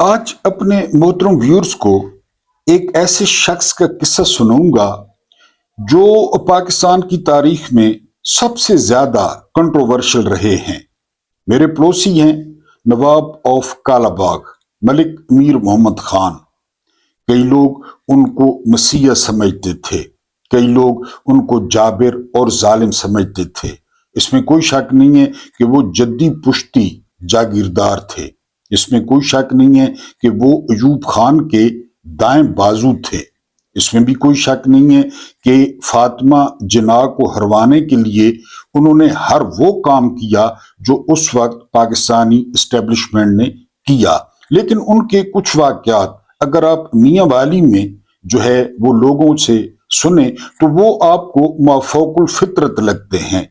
आज अपने मोहतरम व्यूअर्स को एक ऐसे शख्स का किस्सा सुनाऊंगा जो पाकिस्तान की तारीख में सबसे ज्यादा कंट्रोवर्शियल रहे हैं। मेरे पड़ोसी हैं नवाब ऑफ कालाबाग मलिक मीर मोहम्मद खान। कई लोग उनको मसीहा समझते थे, कई लोग उनको जाबिर और जालिम समझते थे। इसमें कोई शक नहीं है कि वो जद्दी पुश्ती जागीरदार थे। इसमें कोई शक नहीं है कि वो अयूब खान के दाएं बाजू थे। इसमें भी कोई शक नहीं है कि फातिमा जिन्ना को हरवाने के लिए उन्होंने हर वो काम किया जो उस वक्त पाकिस्तानी इस्टेब्लिशमेंट ने किया। लेकिन उनके कुछ वाकयात अगर आप मियाँ वाली में जो है वो लोगों से सुने तो वो आपको माफौकुल फितरत लगते हैं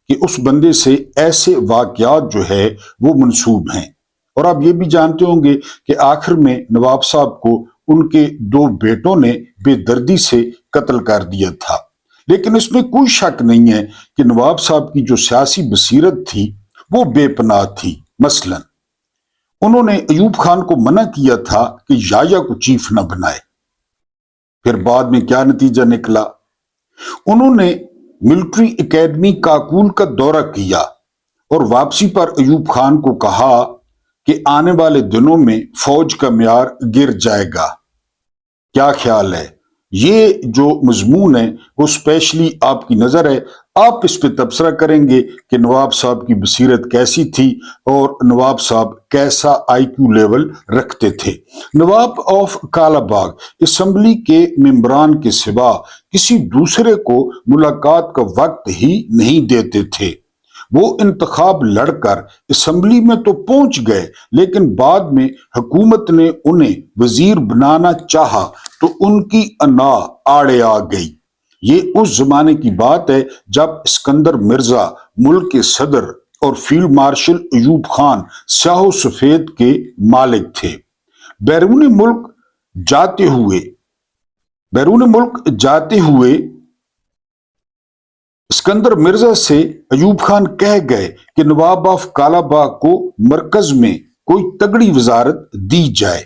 कि उस बंदे से ऐसे वाकयात जो है वो मंसूब हैं। और आप ये भी जानते होंगे कि आखिर में नवाब साहब को उनके दो बेटों ने बेदर्दी से कत्ल कर दिया था। लेकिन इसमें कोई शक नहीं है कि नवाब साहब की जो सियासी बसीरत थी वो बेपनाह थी। मसलन उन्होंने अयूब खान को मना किया था कि याया को चीफ न बनाए। फिर बाद में क्या नतीजा निकला? उन्होंने मिलिट्री एकेडमी काकूल का दौरा किया और वापसी पर अयूब खान को कहा कि आने वाले दिनों में फौज का म्यार गिर जाएगा। क्या ख्याल है? ये जो मजमून है वो स्पेशली आपकी नजर है, आप इस पे तबसरा करेंगे कि नवाब साहब की बसीरत कैसी थी और नवाब साहब कैसा आईक्यू लेवल रखते थे। नवाब ऑफ कालाबाग असम्बली के मेंबरान के सिवा किसी दूसरे को मुलाकात का वक्त ही नहीं देते थे। वो इंतखाब लड़कर असम्बली में तो पहुंच गए, लेकिन बाद में हुकूमत ने उन्हें वजीर बनाना चाहा तो उनकी अना आड़े आ गई। ये उस जमाने की बात है जब सिकंदर मिर्जा मुल्क के सदर और फील्ड मार्शल अयूब खान स्याह सफेद के मालिक थे। बैरून मुल्क जाते हुए बैरून मुल्क जाते हुए सिकंदर मिर्जा से अयूब खान कह गए कि नवाब ऑफ कालाबाग को मरकज में कोई तगड़ी वजारत दी जाए।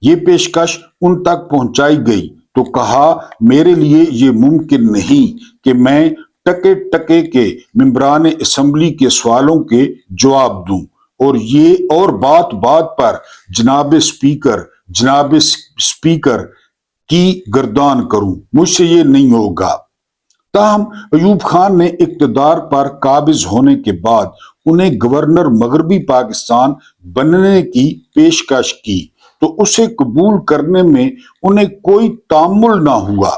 ये पेशकश उन तक पहुंचाई गई तो कहा, मेरे लिए ये मुमकिन नहीं कि मैं टके टके के मेंबरान असम्बली के सवालों के जवाब दूं और बात बात पर जनाब स्पीकर की गर्दान करूं। मुझसे ये नहीं होगा। ताहम अयूब खान ने इक्तदार पर काबिज होने के बाद उन्हें गवर्नर मगरबी पाकिस्तान बनने की पेशकश की तो उसे कबूल करने में उन्हें कोई तामुल ना हुआ।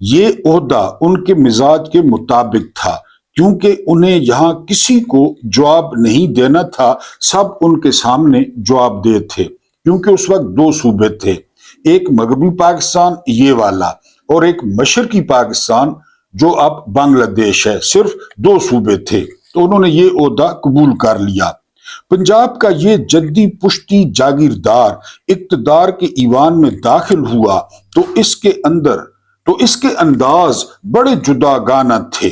ये ओहदा उनके मिजाज के मुताबिक था, क्योंकि उन्हें यहाँ किसी को जवाब नहीं देना था। सब उनके सामने जवाब दे थे, क्योंकि उस वक्त दो सूबे थे, एक मगरबी पाकिस्तान ये वाला और एक मशरकी पाकिस्तान जो अब बांग्लादेश है। सिर्फ दो सूबे थे, तो उन्होंने ये ओहदा कबूल कर लिया। पंजाब का ये जद्दी पुश्ती जागीरदार इक्तदार के ईवान में दाखिल हुआ तो इसके अंदाज बड़े जुदागाना थे।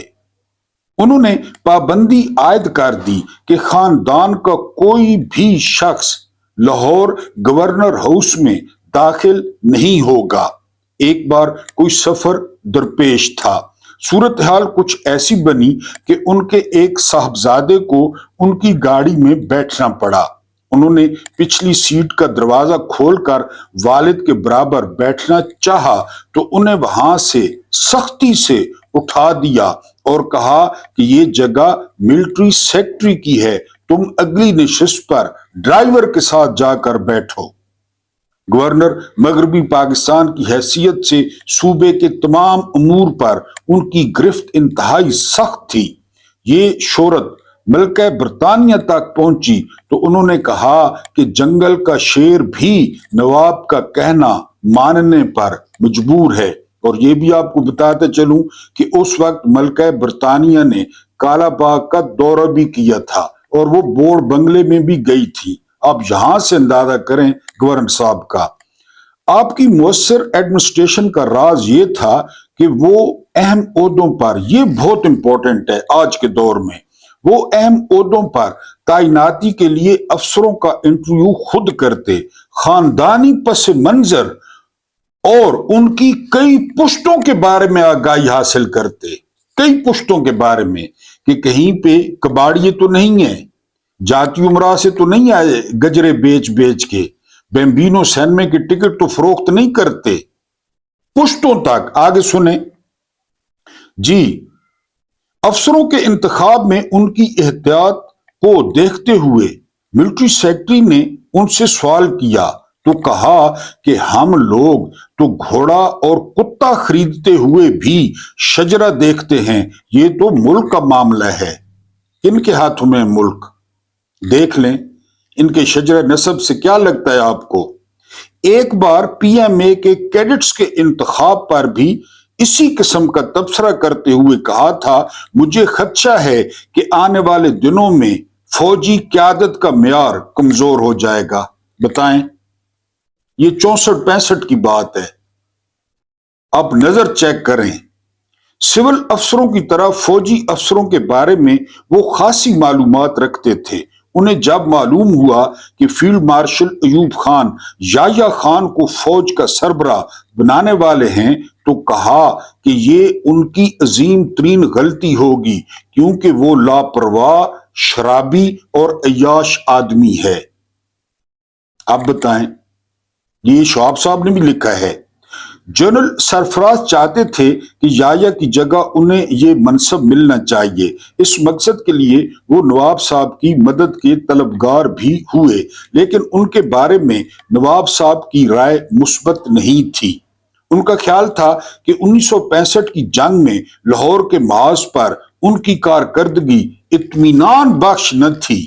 उन्होंने पाबंदी आयद कर दी कि खानदान का कोई भी शख्स लाहौर गवर्नर हाउस में दाखिल नहीं होगा। एक बार कोई सफर दरपेश था। सूरत हाल कुछ ऐसी बनी कि उनके एक साहबजादे को उनकी गाड़ी में बैठना पड़ा। उन्होंने पिछली सीट का दरवाजा खोलकर वालिद के बराबर बैठना चाहा तो उन्हें वहां से सख्ती से उठा दिया और कहा कि ये जगह मिलिट्री सेक्रेटरी की है, तुम अगली नशिस्त पर ड्राइवर के साथ जाकर बैठो। गवर्नर मगरबी पाकिस्तान की हैसियत से सूबे के तमाम अमूर पर उनकी गिरफ्त इंतहाई सख्त थी। ये शोहरत मलका बरतानिया तक पहुंची तो उन्होंने कहा कि जंगल का शेर भी नवाब का कहना मानने पर मजबूर है। और ये भी आपको बताते चलूं कि उस वक्त मलका बरतानिया ने कालाबाग का दौरा भी किया था और वो बोर्ड बंगले में भी गई थी। आप यहां से अंदाजा करें गवर्नर साहब का। आपकी मुअस्सर एडमिनिस्ट्रेशन का राज ये था कि वो अहम ओहदों पर, ये बहुत इंपॉर्टेंट है आज के दौर में, वो अहम ओहदों पर तैनाती के लिए अफसरों का इंटरव्यू खुद करते, खानदानी पस मंजर और उनकी कई पुश्तों के बारे में आगाही हासिल करते, कई पुश्तों के बारे में, कि कहीं पे कबाड़िए तो नहीं है, जाति उमरा से तो नहीं आए गजरे बेच बेच के, बेम्बिनो सैनमे की टिकट तो फरोख्त नहीं करते, पुश्तों तक। आगे सुने जी। अफसरों के इंतखाब में उनकी एहतियात को देखते हुए मिलिट्री सेक्रेटरी ने उनसे सवाल किया तो कहा कि हम लोग तो घोड़ा और कुत्ता खरीदते हुए भी शजरा देखते हैं, ये तो मुल्क का मामला है। किनके हाथों में मुल्क? देख लें इनके शजरा नसब से क्या लगता है आपको। एक बार पीएमए के कैडेट्स के इंतखाब पर भी इसी किस्म का तबसरा करते हुए कहा था, मुझे खदशा है कि आने वाले दिनों में फौजी क्यादत का म्यार कमजोर हो जाएगा। बताएं, ये 64-65 की बात है। आप नजर चेक करें। सिविल अफसरों की तरह फौजी अफसरों के बारे में वो खासी मालूमात रखते थे। उन्हें जब मालूम हुआ कि फील्ड मार्शल अयूब खान याह्या खान को फौज का सरबराह बनाने वाले हैं तो कहा कि ये उनकी अजीम तरीन गलती होगी, क्योंकि वो लापरवाह, शराबी और अय्याश आदमी है। आप बताएं, ये शवाब साहब ने भी लिखा है। जनरल सरफराज चाहते थे कि याह्या की जगह उन्हें ये मनसब मिलना चाहिए। इस मकसद के लिए वो नवाब साहब की मदद के तलबगार भी हुए, लेकिन उनके बारे में नवाब साहब की राय मुस्बत नहीं थी। उनका ख्याल था कि 1965 की जंग में लाहौर के महाज पर उनकी कारकर्दगी इत्मीनान बख्श न थी।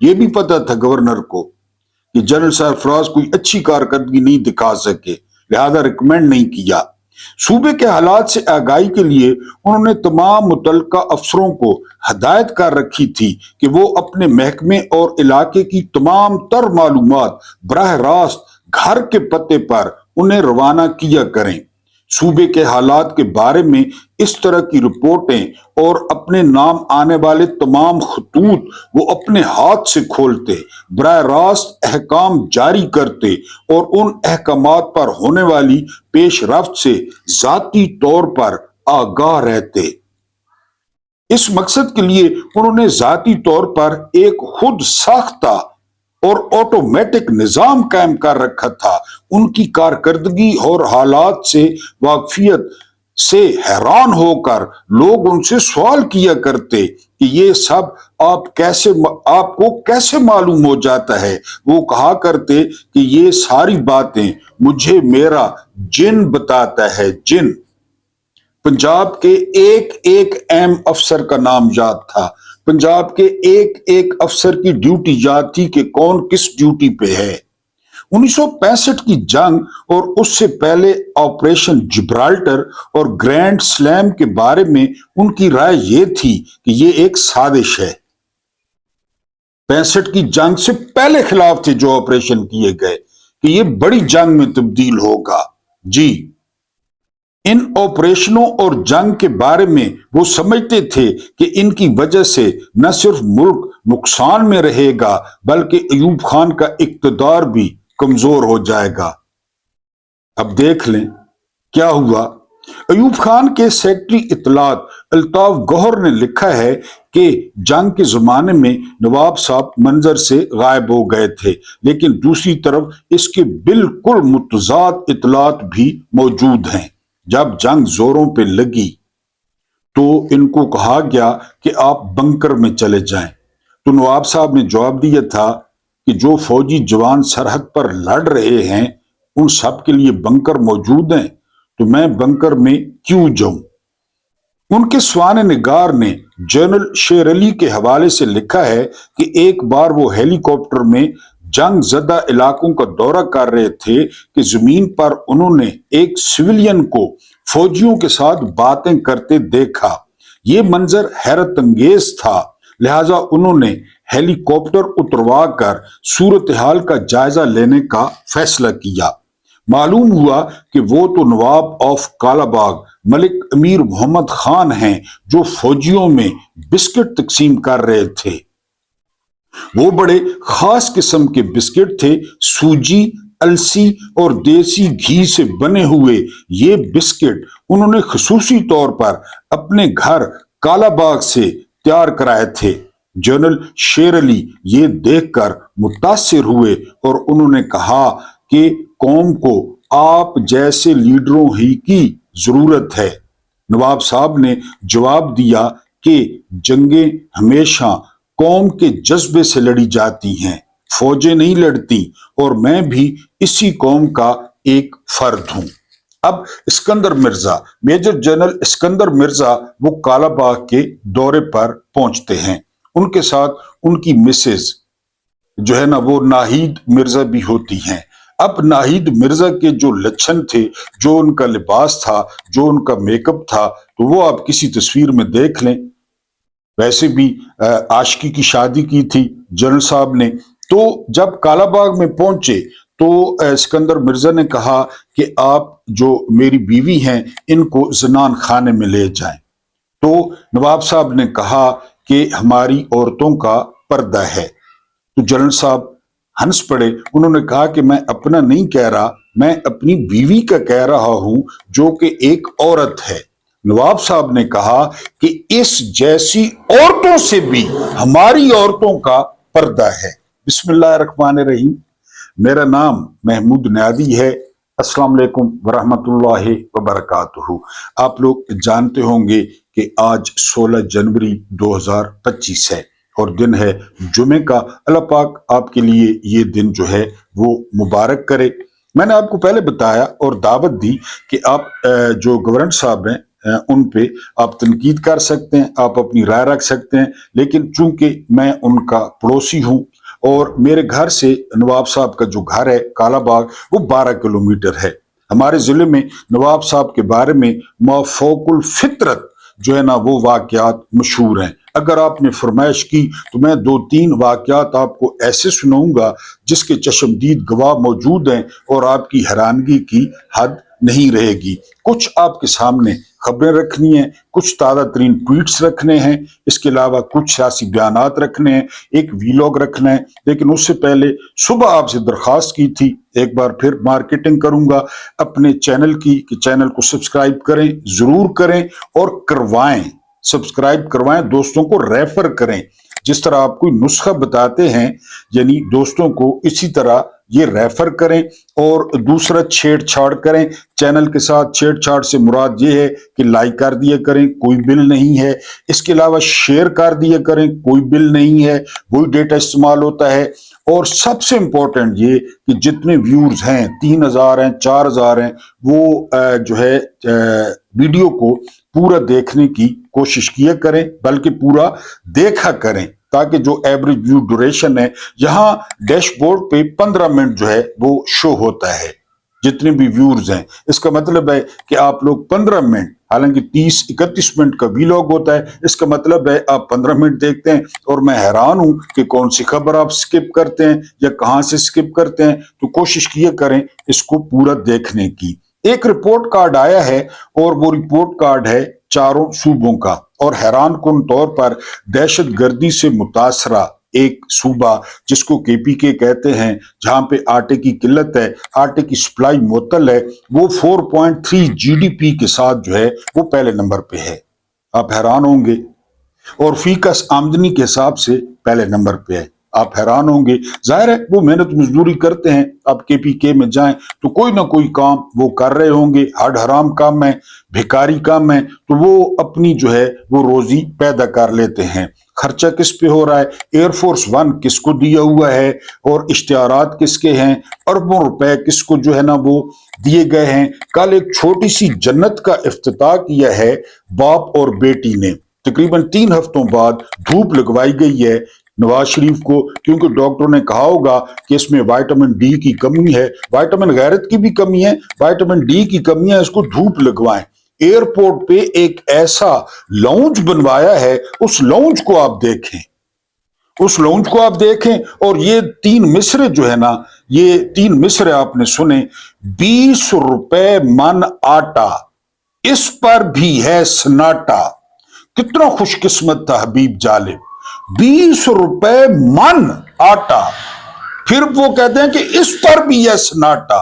ये भी पता था गवर्नर को कि जनरल सरफराज कोई अच्छी कारकर्दगी नहीं दिखा सके, लिहाजा रिकमेंड नहीं किया। सूबे के हालात से आगाही के लिए उन्होंने तमाम मुतल्लिका अफसरों को हदायत कर रखी थी कि वो अपने महकमे और इलाके की तमाम तर मालूमात बराह रास्त घर के पते पर उन्हें रवाना किया करें। सूबे के हालात के बारे में इस तरह की रिपोर्टें और अपने नाम आने वाले तमाम खतूत वो अपने हाथ से खोलते, बराह रास्त अहकाम जारी करते और उन अहकामात पर होने वाली पेश रफ्त से जाती तौर पर आगाह रहते। इस मकसद के लिए उन्होंने जाती तौर पर एक खुद साख्ता और ऑटोमेटिक निजाम कायम कर रखा था। उनकी कारकर्दगी और हालात से वाकफियत से हैरान होकर लोग उनसे सवाल किया करते कि ये सब आपको कैसे मालूम हो जाता है। वो कहा करते कि ये सारी बातें मुझे मेरा जिन बताता है, जिन। पंजाब के एक एक अहम अफसर का नाम याद था, पंजाब के एक एक अफसर की ड्यूटी याद थी कि कौन किस ड्यूटी पे है। 1965 की जंग और उससे पहले ऑपरेशन जिब्राल्टर और ग्रैंड स्लैम के बारे में उनकी राय ये थी कि ये एक साजिश है। 65 की जंग से पहले खिलाफ थे जो ऑपरेशन किए गए कि ये बड़ी जंग में तब्दील होगा। जी, इन ऑपरेशनों और जंग के बारे में वो समझते थे कि इनकी वजह से न सिर्फ मुल्क नुकसान में रहेगा बल्कि अयूब खान का इक्तदार भी कमजोर हो जाएगा। अब देख लें क्या हुआ। अयूब खान के सेक्रेटरी इत्तलात अल्ताफ गौहर ने लिखा है कि जंग के जमाने में नवाब साहब मंजर से गायब हो गए थे, लेकिन दूसरी तरफ इसके बिल्कुल मुतजाद इत्तलात भी मौजूद हैं। जब जंग जोरों पे लगी तो इनको कहा गया कि आप बंकर में चले जाएं, तो नवाब साहब ने जवाब दिया था कि जो फौजी जवान सरहद पर लड़ रहे हैं उन सब के लिए बंकर मौजूद हैं, तो मैं बंकर में क्यों जाऊं। उनके स्वान निगार ने जनरल शेर अली के हवाले से लिखा है कि एक बार वो हेलीकॉप्टर में जंग जदा इलाकों का दौरा कर रहे थे कि जमीन पर उन्होंने एक सिविलियन को फौजियों के साथ बातें करते देखा। ये मंजर हैरत अंगेज था, लिहाजा उन्होंने हेलीकॉप्टर उतरवा कर सूरत हाल का जायजा लेने का फैसला किया। मालूम हुआ कि वो तो नवाब ऑफ कालाबाग मलिक अमीर मोहम्मद खान हैं जो फौजियों में बिस्किट तकसीम कर रहे थे। वो बड़े खास किस्म के बिस्किट थे, सूजी, अलसी और देसी घी से बने हुए ये बिस्किट उन्होंने खसूसी तौर पर अपने घर कालाबाग से तैयार कराए थे। जनरल शेर अली ये देखकर मुतासिर हुए और उन्होंने कहा कि कौम को आप जैसे लीडरों ही की जरूरत है। नवाब साहब ने जवाब दिया कि जंगें हमेशा कौम के जज्बे से लड़ी जाती हैं, फौजें नहीं लड़ती, और मैं भी इसी कौम का एक फर्द हूं। अब सिकंदर मिर्जा, मेजर जनरल सिकंदर मिर्जा वो कालाबाग के दौरे पर पहुंचते हैं। उनके साथ उनकी मिसेज जो है ना वो नाहिद मिर्जा भी होती हैं। अब नाहिद मिर्जा के जो लक्षण थे, जो उनका लिबास था, जो उनका मेकअप था, तो वो आप किसी तस्वीर में देख लें। वैसे भी आशिकी की शादी की थी जनरल साहब ने। तो जब कालाबाग में पहुंचे तो सिकंदर मिर्जा ने कहा कि आप जो मेरी बीवी हैं इनको जनान खाने में ले जाएं। तो नवाब साहब ने कहा कि हमारी औरतों का पर्दा है। तो जनरल साहब हंस पड़े। उन्होंने कहा कि मैं अपना नहीं कह रहा, मैं अपनी बीवी का कह रहा हूं जो कि एक औरत है। नवाब साहब ने कहा कि इस जैसी औरतों से भी हमारी औरतों का पर्दा है। बिस्मिल्लाहिर्रहमानिर्रहीम। मेरा नाम महमूद नियादी है। अस्सलाम वालेकुम वरहमतुल्लाहि वबरकातुहू। आप लोग जानते होंगे कि आज 16 जनवरी 2025 है और दिन है जुमे का। अल्लाह पाक आपके लिए ये दिन जो है वो मुबारक करे। मैंने आपको पहले बताया और दावत दी कि आप जो गवर्नर साहब हैं उन पे आप तनकीद कर सकते हैं, आप अपनी राय रख सकते हैं, लेकिन चूंकि मैं उनका पड़ोसी हूं और मेरे घर से नवाब साहब का जो घर है कालाबाग वो 12 किलोमीटर है। हमारे जिले में नवाब साहब के बारे में माफौकुल फितरत जो है ना वो वाकयात मशहूर हैं। अगर आपने फरमाइश की तो मैं 2-3 वाकयात आपको ऐसे सुनाऊंगा जिसके चश्मदीद गवाह मौजूद हैं और आपकी हैरानगी की हद नहीं रहेगी। कुछ आपके सामने खबरें रखनी है, कुछ ताज़ा तरीन ट्वीट्स रखने हैं, इसके अलावा कुछ सियासी बयानात रखने हैं, एक वीलॉग रखना है। लेकिन उससे पहले सुबह आपसे दरख्वास्त की थी, एक बार फिर मार्केटिंग करूंगा अपने चैनल की कि चैनल को सब्सक्राइब करें, जरूर करें और करवाएं, सब्सक्राइब करवाएं, दोस्तों को रेफर करें। जिस तरह आप कोई नुस्खा बताते हैं यानी दोस्तों को इसी तरह ये रेफर करें। और दूसरा छेड़छाड़ करें चैनल के साथ। छेड़छाड़ से मुराद ये है कि लाइक कर दिया करें, कोई बिल नहीं है। इसके अलावा शेयर कर दिया करें, कोई बिल नहीं है, वही डेटा इस्तेमाल होता है। और सबसे इंपॉर्टेंट ये कि जितने व्यूअर्स हैं 3000 हैं 4000 हैं वो जो है वीडियो को पूरा देखने की कोशिश किया करें, बल्कि पूरा देखा करें, ताकि जो एवरेज व्यू ड्यूरेशन है यहाँ डैशबोर्ड पे 15 मिनट जो है वो शो होता है जितने भी व्यूअर्स हैं। इसका मतलब है कि आप लोग 15 मिनट, हालांकि 30-31 मिनट का वीलॉग होता है, इसका मतलब है आप 15 मिनट देखते हैं। और मैं हैरान हूं कि कौन सी खबर आप स्किप करते हैं या कहां से स्किप करते हैं। तो कोशिश किया करें इसको पूरा देखने की। एक रिपोर्ट कार्ड आया है और वो रिपोर्ट कार्ड है चारों सूबों का, और हैरान कुन तौर पर दहशत गर्दी से मुतासरा एक सूबा जिसको केपीके कहते हैं, जहां पे आटे की किल्लत है, आटे की सप्लाई मुअत्तल है, वो 4.3 जीडीपी के साथ जो है वो पहले नंबर पे है। आप हैरान होंगे। और फीकस आमदनी के हिसाब से पहले नंबर पे है। आप हैरान होंगे। जाहिर है वो मेहनत मजदूरी करते हैं। आप केपीके में जाएं तो कोई ना कोई काम वो कर रहे होंगे, हड हराम काम है, भिकारी काम है, तो वो अपनी जो है वो रोजी पैदा कर लेते हैं। खर्चा किस पे हो रहा है, एयरफोर्स 1 किसको दिया हुआ है और इश्तिहारात किसके हैं, अरबों रुपए किसको जो है ना वो दिए गए हैं। कल एक छोटी सी जन्नत का इफ्तिताह किया है बाप और बेटी ने। तकरीबन 3 हफ्तों बाद धूप लगवाई गई है नवाज शरीफ को, क्योंकि डॉक्टरों ने कहा होगा कि इसमें विटामिन डी की कमी है, विटामिन गैरत की भी कमी है, विटामिन डी की कमी है, इसको धूप लगवाएं। एयरपोर्ट पे एक ऐसा लाउंज बनवाया है, उस लाउंज को आप देखें, उस लाउंज को आप देखें। और ये 3 मिसरे जो है ना یہ 3 مصرے آپ نے سنے، 20 روپے من آٹا، اس پر بھی ہے سناٹا۔ کتنا خوش قسمت تھا حبیب جالب، 20 روپے من آٹا، پھر وہ کہتے ہیں کہ اس پر بھی ہے سناٹا۔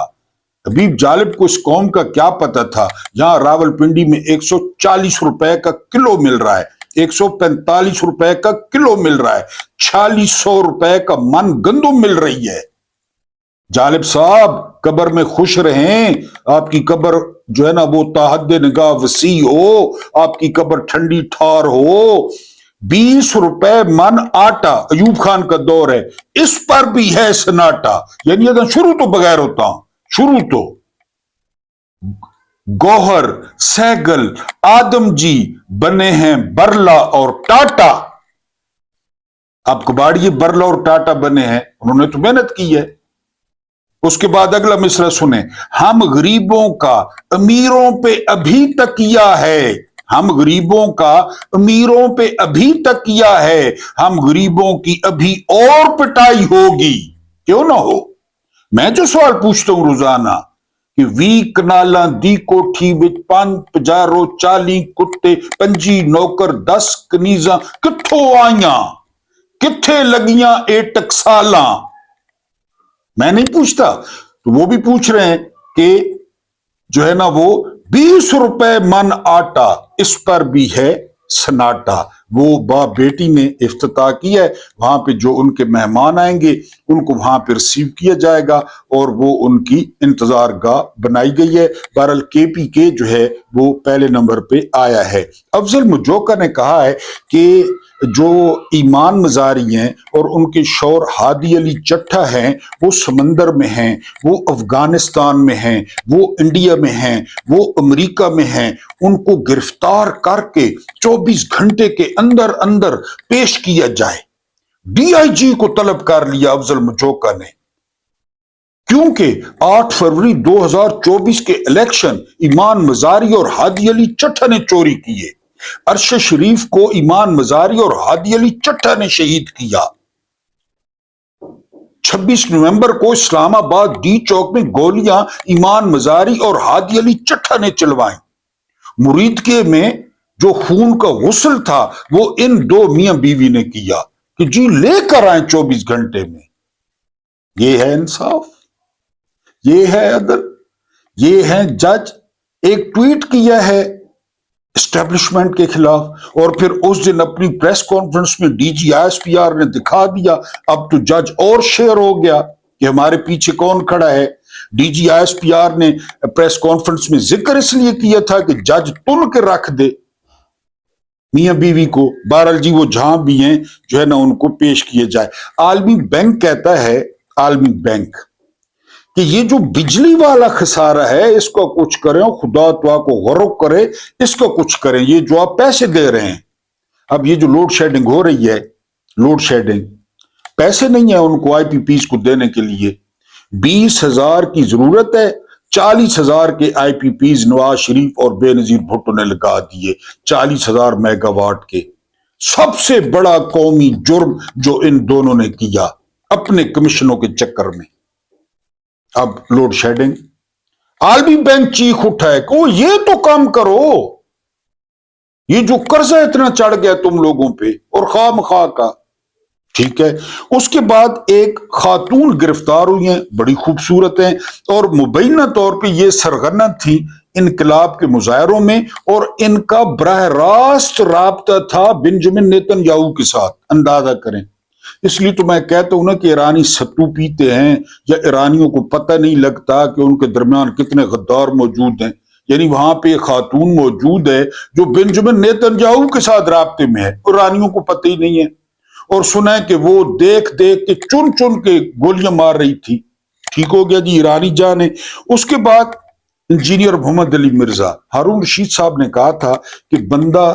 حبیب جالب کو اس قوم کا کیا پتا تھا، یہاں راول پنڈی میں 140 روپے کا کلو مل رہا ہے، 145 روپے کا کلو مل رہا ہے، 4600 روپے کا من گندم مل رہی ہے۔ جالب صاحب قبر میں خوش رہیں، آپ کی قبر جو ہے نا وہ تاحد نگاہ وسیع ہو، آپ کی قبر ٹھنڈی ٹھار ہو۔ 20 روپے من آٹا، ایوب خان کا دور ہے، اس پر بھی ہے سناٹا، یعنی اگر شروع تو بغیر ہوتا ہوں، شروع تو گوہر، سہگل، آدم جی بنے ہیں برلا اور ٹاٹا۔ آپ کباڑی برلا اور ٹاٹا بنے ہیں، انہوں نے تو محنت کی ہے۔ اس کے بعد اگلا مصرع سنیں، ہم غریبوں کا امیروں پہ ابھی تکیہ ہے، ہم غریبوں کا امیروں پہ ابھی تکیہ ہے، ہم غریبوں کی ابھی اور پٹائی ہوگی، کیوں نہ ہو۔ میں جو سوال پوچھتا ہوں روزانہ کہ 20 کنالاں دی کوٹھی وچ 5 پجارو 40 کتے 25 نوکر 10 کنیزاں کتھوں آئیاں، کتھے لگیاں اے ٹکسالاں؟ میں نہیں پوچھتا، تو وہ بھی پوچھ رہے ہیں کہ جو ہے نا وہ 20 روپے من آٹا، اس پر بھی ہے سناٹا۔ وہ باپ بیٹی نے افتتاح کیا ہے، وہاں پہ جو ان کے مہمان آئیں گے ان کو وہاں پہ ریسیو کیا جائے گا، اور وہ ان کی انتظار گاہ بنائی گئی ہے۔ بہرحال کے پی کے جو ہے وہ پہلے نمبر پہ آیا ہے۔ افضل مجوکا نے کہا ہے کہ جو ایمان مزاری ہیں اور ان کے شور ہادی علی چٹھا ہیں، وہ سمندر میں ہیں، وہ افغانستان میں ہیں، وہ انڈیا میں ہیں، وہ امریکہ میں ہیں، ان کو گرفتار کر کے 24 گھنٹے کے اندر اندر پیش کیا جائے۔ ڈی آئی جی کو طلب کر لیا افضل مجوکا نے، کیونکہ 8 فروری 2024 کے الیکشن ایمان مزاری اور ہادی علی چٹھا نے چوری کیے۔ عرش شریف کو ایمان مزاری اور ہادی علی چٹھا نے شہید کیا۔ 26 نومبر کو اسلام آباد ڈی چوک میں گولیاں ایمان مزاری اور ہادی علی چٹھا نے چلوائیں۔ مریدکے میں جو خون کا غسل تھا وہ ان 2 میاں بیوی نے کیا کہ جی لے کر آئیں 24 گھنٹے میں۔ یہ ہے انصاف، یہ ہے عدل، یہ ہے جج۔ ایک ٹویٹ کیا ہے اسٹیبلشمنٹ کے خلاف، اور پھر اس دن اپنی پریس کانفرنس میں D G S P R نے دکھا دیا۔ اب تو جج اور شیئر ہو گیا کہ ہمارے پیچھے کون کھڑا ہے۔ D G S P R نے پریس کانفرنس میں ذکر اس لیے کیا تھا کہ جج تن کے رکھ دے میاں بیوی کو۔ بہرحال جی وہ جہاں بھی ہیں جو ہے نا ان کو پیش کیے جائے۔ عالمی بینک کہتا ہے، عالمی بینک، کہ یہ جو بجلی والا خسارہ ہے اس کو کچھ کریں، خدا تو آپ کو غرق کرے، اس کو کچھ کریں، یہ جو آپ پیسے دے رہے ہیں۔ اب یہ جو لوڈ شیڈنگ ہو رہی ہے، لوڈ شیڈنگ، پیسے نہیں ہیں ان کو آئی پی پیز کو دینے کے لیے۔ 20,000 کی ضرورت ہے، 40,000 کے آئی پی پیز نواز شریف اور بے نظیر بھٹو نے لگا دیے، 40,000 میگا واٹ کے۔ سب سے بڑا قومی جرم جو ان دونوں نے کیا اپنے کمیشنوں کے چکر میں۔ اب لوڈ شیڈنگ، عالمی بینک چیخ اٹھا ہے کہ یہ تو کام کرو، یہ جو قرضہ اتنا چڑھ گیا تم لوگوں پہ اور خواہ مخواہ کا۔ ٹھیک ہے، اس کے بعد ایک خاتون گرفتار ہوئی ہیں، بڑی خوبصورت ہیں، اور مبینہ طور پہ یہ سرغنہ تھی انقلاب کے مظاہروں میں، اور ان کا براہ راست رابطہ تھا بنجمن نیتن یاہو کے ساتھ۔ اندازہ کریں، اس لیے تو میں کہتا ہوں نا کہ ایرانی ستو پیتے ہیں، یا ایرانیوں کو پتہ نہیں لگتا کہ ان کے درمیان کتنے غدار موجود ہیں۔ یعنی وہاں پہ ایک خاتون موجود ہے جو بنجمن نیتن یاہو کے ساتھ رابطے میں ہے، ایرانیوں کو پتہ ہی نہیں ہے، اور سنا ہے کہ وہ دیکھ دیکھ کے چن چن کے گولیاں مار رہی تھی۔ ٹھیک ہو گیا جی، ایرانی جانے۔ اس کے بعد انجینئر محمد علی مرزا، ہارون رشید صاحب نے کہا تھا کہ بندہ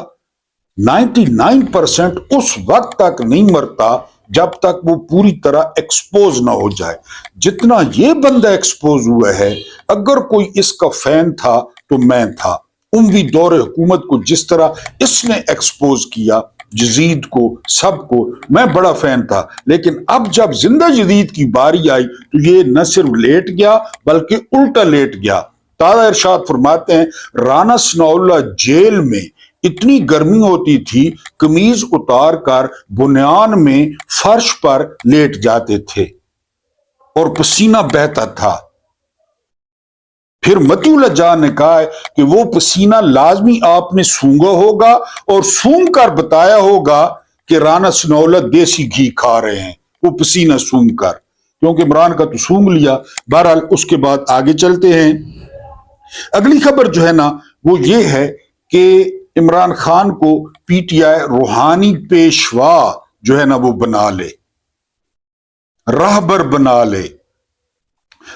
99% اس وقت تک نہیں مرتا جب تک وہ پوری طرح ایکسپوز نہ ہو جائے۔ جتنا یہ بندہ ایکسپوز ہوا ہے، اگر کوئی اس کا فین تھا تو میں تھا۔ اموی دور حکومت کو جس طرح اس نے ایکسپوز کیا जदीद को, सबको मैं बड़ा फैन था, लेकिन अब जब जिंदा जदीद की बारी आई तो ये न सिर्फ लेट गया बल्कि उल्टा लेट गया। ताज़ा इरशाद फरमाते हैं, राना सनाउल्लाह जेल में इतनी गर्मी होती थी, कमीज उतार कर बुनियान में फर्श पर लेट जाते थे और पसीना बहता था। फिर मतीउल्लाह जान ने कहा है कि वो पसीना लाजमी आपने सूंघा होगा और सूंघ कर बताया होगा कि राना सनाउल्लाह देसी घी खा रहे हैं, वो पसीना सूंघ कर, क्योंकि इमरान का तो सूंघ लिया। बहरहाल उसके बाद आगे चलते हैं। अगली खबर जो है ना वो ये है कि इमरान खान को पीटीआई रूहानी पेशवा जो है ना वो बना ले, राहबर बना ले,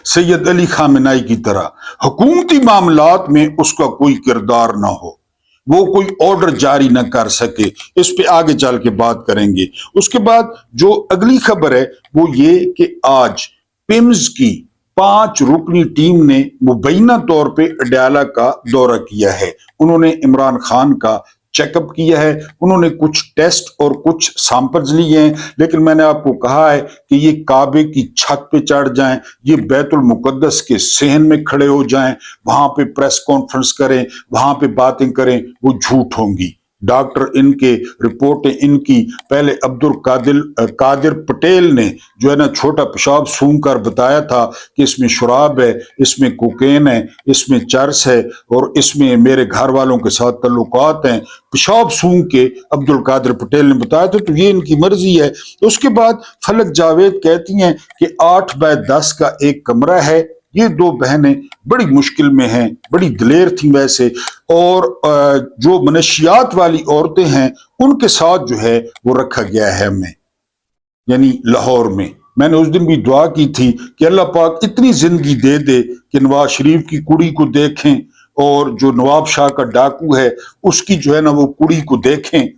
सैयद अली खामेनाई की तरह। हुकूमती मामलात में उसका कोई किरदार ना हो, वो कोई ऑर्डर जारी ना कर सके, इस पे आगे चल के बात करेंगे। उसके बाद जो अगली खबर है वो ये कि आज पिम्स की 5 रुकनी टीम ने मुबैना तौर पे अडयाला का दौरा किया है। उन्होंने इमरान खान का चेकअप किया है, उन्होंने कुछ टेस्ट और कुछ सैंपल्स लिए हैं, लेकिन मैंने आपको कहा है कि ये काबे की छत पे चढ़ जाएं, ये बैतुल मुकद्दस के सहन में खड़े हो जाएं, वहां पे प्रेस कॉन्फ्रेंस करें, वहां पे बातें करें, वो झूठ होंगी। डॉक्टर इनके, रिपोर्टें इनकी, पहले अब्दुल कादिर पटेल ने जो है ना छोटा पेशाब सूंघ कर बताया था कि इसमें शराब है, इसमें कोकेन है, इसमें चरस है और इसमें मेरे घर वालों के साथ ताल्लुकात हैं। पेशाब सूंघ के अब्दुल कादिर पटेल ने बताया था, तो ये इनकी मर्जी है। उसके बाद फलक जावेद कहती हैं कि 8 बाय 10 का एक कमरा है। ये 2 बहनें बड़ी मुश्किल में हैं, बड़ी दिलेर थी वैसे, और जो मनशियात वाली औरतें हैं उनके साथ जो है वो रखा गया है हमें, यानी लाहौर में। मैंने उस दिन भी दुआ की थी कि अल्लाह पाक इतनी जिंदगी दे दे कि नवाज शरीफ की कुड़ी को देखें और जो नवाब शाह का डाकू है उसकी जो है ना वो कुड़ी को देखें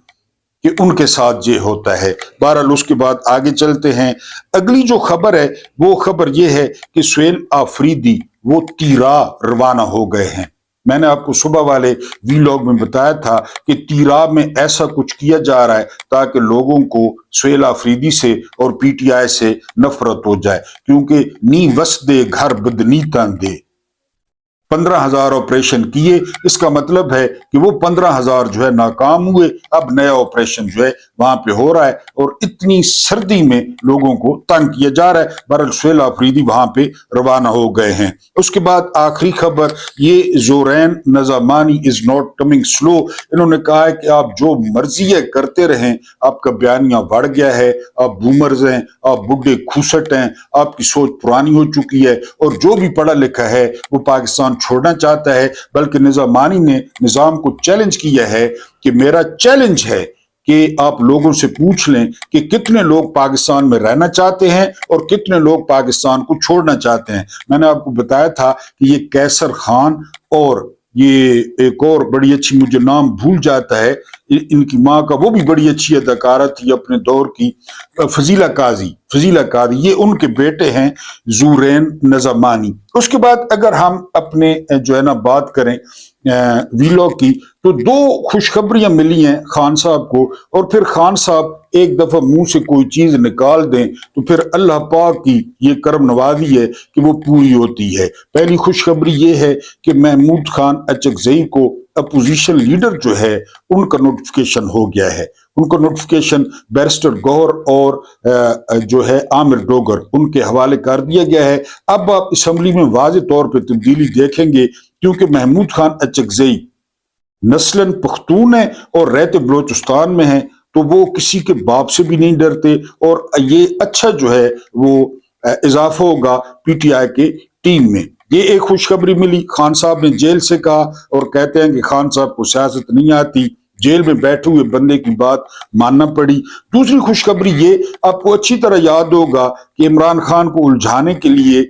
कि उनके साथ ये होता है। बहरहाल उसके बाद आगे चलते हैं। अगली जो खबर है वो खबर ये है कि सुहेल आफरीदी वो तीरा रवाना हो गए हैं। मैंने आपको सुबह वाले वीलॉग में बताया था कि तीरा में ऐसा कुछ किया जा रहा है ताकि लोगों को सुहेल आफरीदी से और पीटीआई से नफरत हो जाए, क्योंकि नी वसदे घर बदनी दे 15,000 ऑपरेशन किए, इसका मतलब है कि वो 15,000 जो है नाकाम हुए। अब नया ऑपरेशन जो है वहां पे हो रहा है और इतनी सर्दी में लोगों को तंग किया जा रहा है। बहरहाल सुहेल आफरीदी वहां पे रवाना हो गए हैं। उसके बाद आखिरी खबर ये, ज़ोरैन नज़ामानी इज नॉट कमिंग स्लो। इन्होंने कहा है कि आप जो मर्जी है करते रहें, आपका बयानिया बढ़ गया है, आप बूमर्स हैं, आप बुढ़े खूसट हैं, आपकी सोच पुरानी हो चुकी है और जो भी पढ़ा लिखा है वो पाकिस्तान छोड़ना चाहता है। बल्कि निजामानी ने निजाम को चैलेंज किया है कि मेरा चैलेंज है कि आप लोगों से पूछ लें कि कितने लोग पाकिस्तान में रहना चाहते हैं और कितने लोग पाकिस्तान को छोड़ना चाहते हैं। मैंने आपको बताया था कि ये कैसर खान और ये एक और बड़ी अच्छी, मुझे नाम भूल जाता है इनकी माँ का, वो भी बड़ी अच्छी अदाकारा थी अपने दौर की, फजीला काजी, ये उनके बेटे हैं ज़ोरैन नज़ामानी। उसके बाद अगर हम अपने जो है ना बात करें वीलॉग की, तो 2 खुशखबरियां मिली हैं खान साहब को, और फिर खान साहब एक दफा मुंह से कोई चीज निकाल दें तो फिर अल्लाह पाक की ये करम नवाजी है कि वो पूरी होती है। पहली खुशखबरी ये है कि महमूद खान अचकजई को अपोजिशन लीडर जो है उनका नोटिफिकेशन हो गया है। उनका नोटिफिकेशन बैरिस्टर गौहर और जो है आमिर डोगर उनके हवाले कर दिया गया है। अब आप असम्बली में वाज़ेह तौर पर तब्दीली देखेंगे, क्योंकि महमूद खान अचकजई नस्लन पख्तून है और रहते बलोचिस्तान में है, तो वो किसी के बाप से भी नहीं डरते और ये अच्छा जो है वो इजाफा होगा पीटीआई के टीम में। ये एक खुशखबरी मिली। खान साहब ने जेल से कहा और कहते हैं कि खान साहब को सियासत नहीं आती, जेल में बैठे हुए बंदे की बात मानना पड़ी। दूसरी खुशखबरी ये, आपको अच्छी तरह याद होगा कि इमरान खान को उलझाने के लिए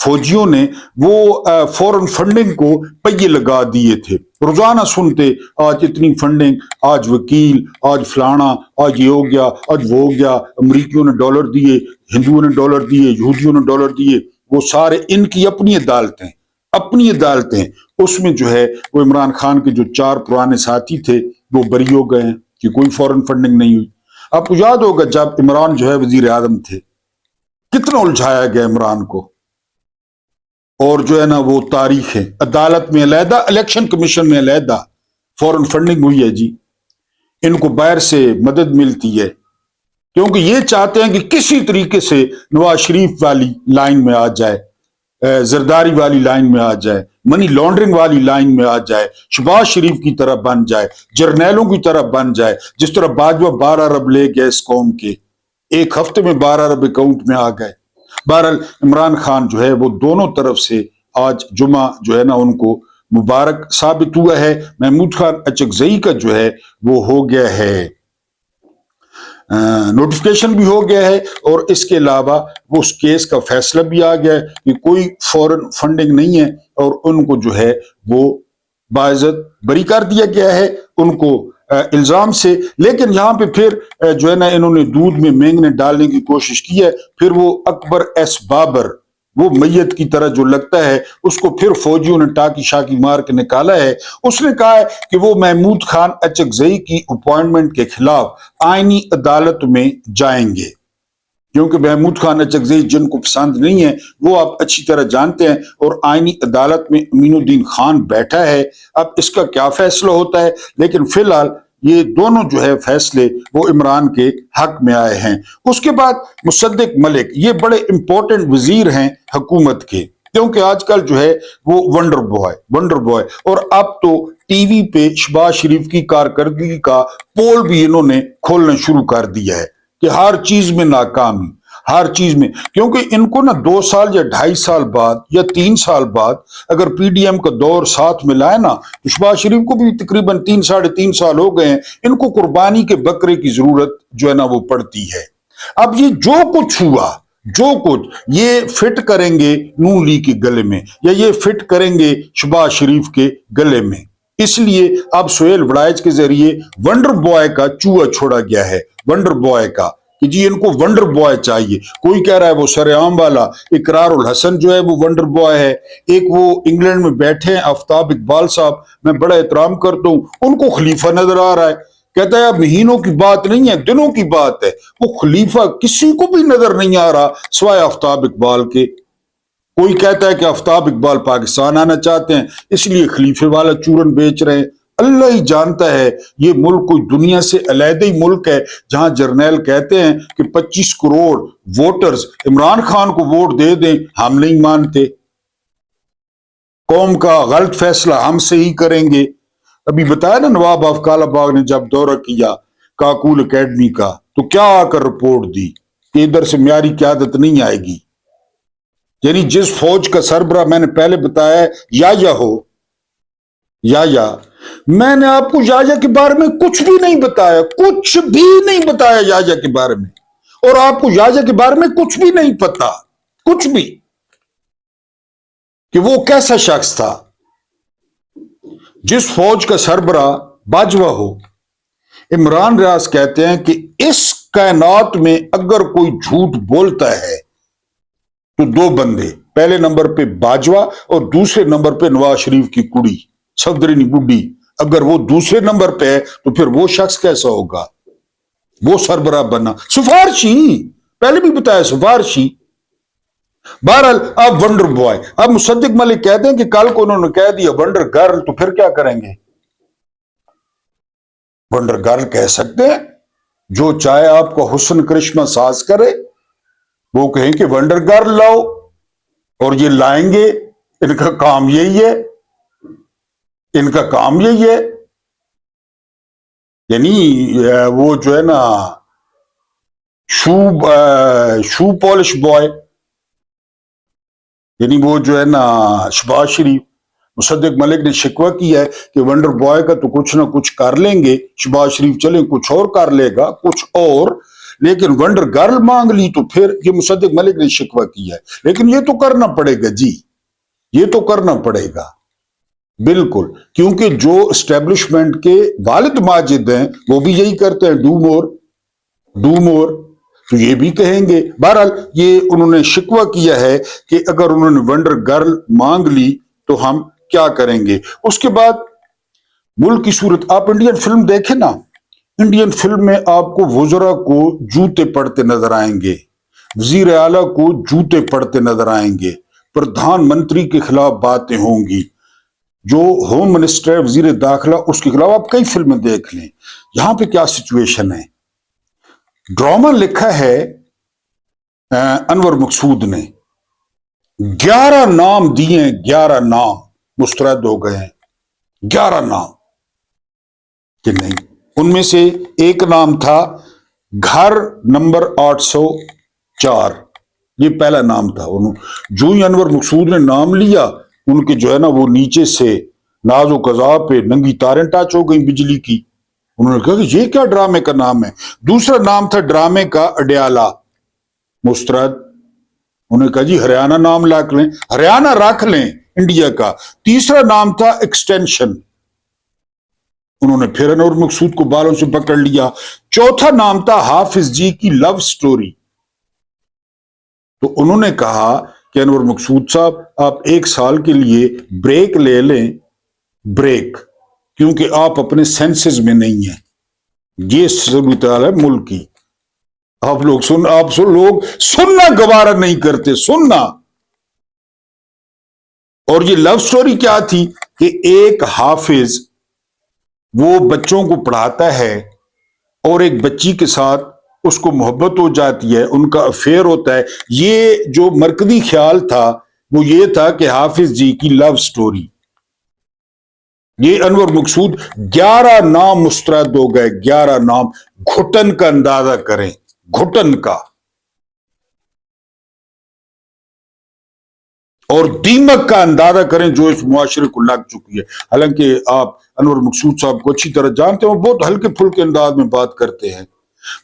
फौजियों ने वो फॉरेन फंडिंग को पहिए लगा दिए थे। रोजाना सुनते आज इतनी फंडिंग, आज वकील, आज फलाना, आज ये हो गया, आज वो हो गया, अमरीकियों ने डॉलर दिए, हिंदुओं ने डॉलर दिए, यहूदियों ने डॉलर दिए। वो सारे इनकी अपनी अदालतें, उसमें जो है वो इमरान खान के जो 4 पुराने साथी थे वो बरी हो गए हैं। کہ کوئی فورن فنڈنگ نہیں ہوئی. آپ کو یاد ہوگا جب عمران جو ہے وزیر اعظم تھے, کتنا الجھایا گیا عمران کو, اور جو ہے نا وہ تاریخ ہے, عدالت میں علیحدہ, الیکشن کمیشن میں علیحدہ فورن فنڈنگ ہوئی ہے جی. ان کو باہر سے مدد ملتی ہے کیونکہ یہ چاہتے ہیں کہ کسی طریقے سے نواز شریف والی لائن میں آ جائے, زرداری والی لائن میں آ جائے, منی لانڈرنگ والی لائن میں آ جائے, شہباز شریف کی طرح بن جائے, جرنیلوں کی طرح بن جائے. جس طرح باجوہ 12 ارب لے گئے اس قوم کے, ایک ہفتے میں 12 ارب اکاؤنٹ میں آ گئے. بہرحال عمران خان جو ہے وہ دونوں طرف سے آج جمعہ جو ہے نا ان کو مبارک ثابت ہوا ہے. محمود خان اچکزئی کا جو ہے وہ ہو گیا ہے, نوٹیفکیشن بھی ہو گیا ہے, اور اس کے علاوہ وہ اس کیس کا فیصلہ بھی آ گیا ہے کہ کوئی فورن فنڈنگ نہیں ہے, اور ان کو جو ہے وہ باعزت بری کر دیا گیا ہے ان کو الزام سے. لیکن یہاں پہ پھر جو ہے نا انہوں نے دودھ میں مینگنے ڈالنے کی کوشش کی ہے. پھر وہ اکبر ایس بابر, وہ میت کی طرح جو لگتا ہے, اس کو پھر فوجیوں نے ٹاکی شاکی مار کے نکالا ہے. اس نے کہا ہے کہ وہ محمود خان اچکزئی کی اپوائنٹمنٹ کے خلاف آئینی عدالت میں جائیں گے, کیونکہ محمود خان اچکزئی جن کو پسند نہیں ہے وہ آپ اچھی طرح جانتے ہیں, اور آئینی عدالت میں امین الدین خان بیٹھا ہے. اب اس کا کیا فیصلہ ہوتا ہے, لیکن فی الحال یہ دونوں جو ہے فیصلے وہ عمران کے حق میں آئے ہیں. اس کے بعد مصدق ملک, یہ بڑے امپورٹنٹ وزیر ہیں حکومت کے, کیونکہ آج کل جو ہے وہ ونڈر بوائے, اور اب تو ٹی وی پہ شہباز شریف کی کارکردگی کا پول بھی انہوں نے کھولنا شروع کر دیا ہے کہ ہر چیز میں ناکامی, ہر چیز میں. کیونکہ ان کو نا 2 سال یا 2.5 سال بعد یا 3 سال بعد اگر پی ڈی ایم کا دور ساتھ میں لائے نا, تو شہباز شریف کو بھی تقریباً 3 ساڑھے 3 سال ہو گئے ہیں, ان کو قربانی کے بکرے کی ضرورت جو ہے نا وہ پڑتی ہے. اب یہ جو کچھ ہوا, جو کچھ یہ فٹ کریں گے نون لیگ کے گلے میں, یا یہ فٹ کریں گے شہباز شریف کے گلے میں. اس لیے اب سہیل وڑائچ کے ذریعے ونڈر بوائے کا چوہا چھوڑا گیا ہے, ونڈر بوائے کا, کہ جی ان کو ونڈر بوائے چاہیے. کوئی کہہ رہا ہے وہ سرعام والا اقرار الحسن جو ہے وہ ونڈر بوائے ہے. ایک وہ انگلینڈ میں بیٹھے ہیں آفتاب اقبال صاحب, میں بڑا احترام کرتا ہوں, ان کو خلیفہ نظر آ رہا ہے. کہتا ہے اب مہینوں کی بات نہیں ہے, دنوں کی بات ہے. وہ خلیفہ کسی کو بھی نظر نہیں آ رہا سوائے آفتاب اقبال کے. کوئی کہتا ہے کہ آفتاب اقبال پاکستان آنا چاہتے ہیں اس لیے خلیفے والا چورن بیچ رہے ہیں. اللہ ہی جانتا ہے یہ ملک کوئی دنیا سے علیحدہ ہی ملک ہے, جہاں جرنیل کہتے ہیں کہ 25 کروڑ ووٹرز عمران خان کو ووٹ دے دیں, ہم نہیں مانتے, قوم کا غلط فیصلہ ہم سے ہی کریں گے. ابھی بتایا نا نواب افضل باغ نے جب دورہ کیا کاکول اکیڈمی کا, تو کیا آ کر رپورٹ دی کہ ادھر سے معیاری قیادت نہیں آئے گی. یعنی جس فوج کا سربراہ میں نے پہلے بتایا یا میں نے آپ کو یا کے بارے میں کچھ بھی نہیں بتایا, کچھ بھی نہیں بتایا یا کے بارے میں, اور آپ کو یا کے بارے میں کچھ بھی نہیں پتا, کچھ بھی, کہ وہ کیسا شخص تھا. جس فوج کا سربراہ باجوہ ہو, عمران ریاض کہتے ہیں کہ اس کائنات میں اگر کوئی جھوٹ بولتا ہے تو 2 بندے, پہلے نمبر پہ باجوہ اور دوسرے نمبر پہ نواز شریف کی کڑی صفدرنی بڈی, اگر وہ دوسرے نمبر پہ ہے تو پھر وہ شخص کیسا ہوگا, وہ سربراہ بنا سفارشی, پہلے بھی بتایا سفارشی. بہرحال اب ونڈر بوائے, اب مصدق ملک کہتے ہیں کہ کل کو انہوں نے کہہ دیا ونڈر گرل, تو پھر کیا کریں گے؟ ونڈر گرل کہہ سکتے ہیں, جو چاہے آپ کو حسن کرشمہ ساز کرے وہ کہیں کہ ونڈر گرل لاؤ, اور یہ لائیں گے. ان کا کام یہی ہے, ان کا کام یہی ہے. یعنی وہ جو ہے نا شو پالش بوائے, یعنی وہ جو ہے نا شہباز شریف, مصدق ملک نے شکوہ کیا ہے کہ ونڈر بوائے کا تو کچھ نہ کچھ کر لیں گے, شہباز شریف چلیں کچھ اور کر لے گا, کچھ اور, لیکن ونڈر گرل مانگ لی تو پھر, یہ مصدق ملک نے شکوہ کیا ہے. لیکن یہ تو کرنا پڑے گا جی, یہ تو کرنا پڑے گا بالکل, کیونکہ جو اسٹیبلشمنٹ کے والد ماجد ہیں وہ بھی یہی کرتے ہیں, ڈو مور, تو یہ بھی کہیں گے. بہرحال یہ انہوں نے شکوہ کیا ہے کہ اگر انہوں نے ونڈر گرل مانگ لی تو ہم کیا کریں گے. اس کے بعد ملک کی صورت, آپ انڈین فلم دیکھیں نا, इंडियन फिल्म में आपको वज़रा को जूते पड़ते नजर आएंगे, वजीर आला को जूते पड़ते नजर आएंगे, प्रधानमंत्री के खिलाफ बातें होंगी, जो होम मिनिस्टर है, वजीर दाखिला, उसके खिलाफ आप कई फिल्में देख लें। यहां पे क्या सिचुएशन है, ड्रामा लिखा है अनवर मकसूद ने, 11 नाम दिए, 11 नाम मुस्तरद हो गए हैं, 11 नाम कि नहीं। उनमें से एक नाम था घर नंबर 804, ये पहला नाम था। जो ही अनवर मकसूद ने नाम लिया, उनके जो है ना वो नीचे से नाजो कज़ा पे नंगी तारें टच हो गई बिजली की। उन्होंने कहा कि ये क्या ड्रामे का नाम है। दूसरा नाम था ड्रामे का अडयाला मुस्तरद। उन्होंने कहा जी हरियाणा नाम रख लें, हरियाणा रख लें इंडिया का। तीसरा नाम था एक्सटेंशन, उन्होंने फिर अनवर मकसूद को बालों से पकड़ लिया। चौथा नाम था हाफिज जी की लव स्टोरी। तो उन्होंने कहा कि अनवर मकसूद साहब आप 1 साल के लिए ब्रेक ले लें, ब्रेक, क्योंकि आप अपने सेंसेस में नहीं हैं। ये सूरत हाल है मुल्क की। आप लोग लोग सुनना गवारा नहीं करते, सुनना। और ये लव स्टोरी क्या थी कि एक हाफिज वो बच्चों को पढ़ाता है और एक बच्ची के साथ उसको मोहब्बत हो जाती है, उनका अफेयर होता है। ये जो मरकजी ख्याल था वो ये था कि हाफिज जी की लव स्टोरी। ये अनवर मकसूद 11 नाम मुस्तरद हो गए, 11 नाम। घुटन का अंदाजा करें, घुटन का, और दीमक का अंदाजा करें जो इस मुआशरे को लग चुकी है। हालांकि आप अनवर मकसूद साहब को अच्छी तरह जानते हो, बहुत हल्के फुल्के अंदाज में बात करते हैं।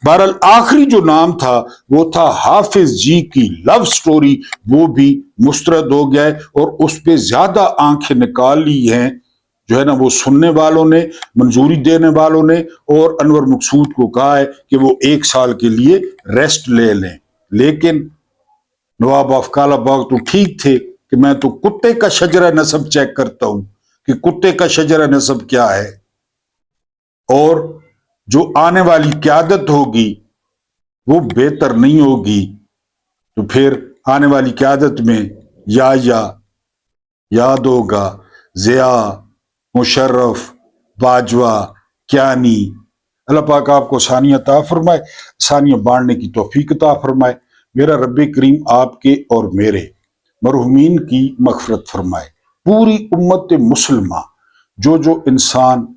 बहरहाल आखिरी जो नाम था वो था हाफिज जी की लव स्टोरी, वो भी मुस्तरद हो गया है। और उस पर ज्यादा आंखें निकाल ली हैं जो है ना वो सुनने वालों ने, मंजूरी देने वालों ने, और अनवर मकसूद को कहा है कि वो 1 साल के लिए रेस्ट ले लें। लेकिन नवाब ऑफ कालाबाग तो ठीक थे कि मैं तो कुत्ते का शजरा नसब चेक करता हूं कि कुत्ते का शजरा नसब क्या है, और जो आने वाली क्यादत होगी वो बेहतर नहीं होगी। तो फिर आने वाली क्यादत में याद होगा, जिया, मुशर्रफ, बाजवा, क्यानी। अल्लाह पाक आपको सानिया अता फरमाए, सानिया बांटने की तौफीक अता फरमाए। मेरा रब्बे करीम आपके और मेरे मरहुमीन की मगफरत फरमाए। पूरी उम्मत मुसलमा, जो इंसान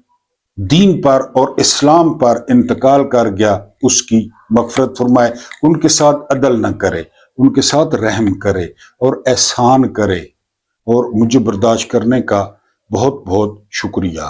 दीन पर और इस्लाम पर इंतकाल कर गया, उसकी मगफरत फरमाए। उनके साथ अदल न करे, उनके साथ रहम करे और एहसान करे। और मुझे बर्दाश्त करने का बहुत बहुत शुक्रिया।